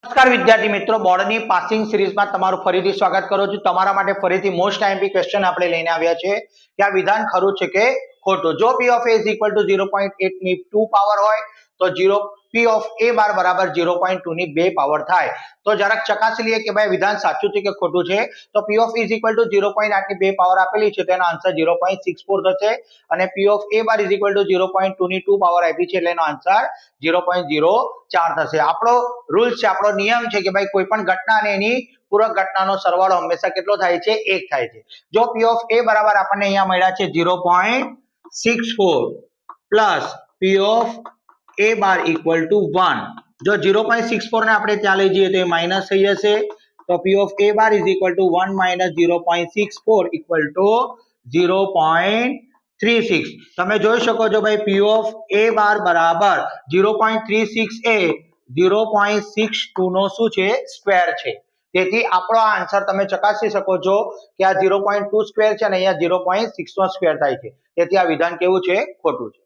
નમસ્કાર વિદ્યાર્થી મિત્રો, બોર્ડની પાસિંગ સિરીઝમાં તમારું ફરીથી સ્વાગત કરું છું। તમારા માટે ફરીથી મોસ્ટ આઈએમપી ક્વેશ્ચન આપણે લઈને આવ્યા છે કે આ વિધાન ખરું છે કે ખોટું। જો p of a is equal to 0.8 ની 2 પાવર હોય તો p of a બાર બરાબર 0.2 ની 2 પાવર થાય। તો જરાક ચકાસી લઈએ કે ભાઈ વિધાન સાચું છે કે ખોટું છે। તો p of a is equal to 0.8 ની 2 પાવર આપેલી છે, તેનો આન્સર 0.64 થશે અને p of a bar is equal to 0.2 ની 2 પાવર આપી છે એટલે એનો આન્સર 0.04 થશે। આપણો રૂલ છે, આપણો નિયમ છે કે ભાઈ કોઈ પણ ઘટના અને એની પૂરક ઘટનાનો સરવાળો હંમેશા કેટલો થાય છે? 1 થાય છે। જો p of a બરાબર આપણને અહીંયા મળ્યા છે 0.64 plus p of a bar equal to 1। જો 0.64 ને આપણે ત્યાં લઈ જઈએ તો એ માઈનસ થઈ જશે, તો p of a bar is equal to 1 minus 0.64 equal to 0.36। તમે જોઈ શકો છો ભાઈ p of a બાર બરાબર 0.36 એ 0.62 નો શું છે? સ્ક્વેર છે। તેથી આપણો આ આન્સર તમે ચકાસી શકો છો કે આ 0.2 સ્ક્વેર છે અને અહીંયા 0.6 નો સ્ક્વેર થાય છે। તેથી આ વિધાન કેવું છે? ખોટું છે।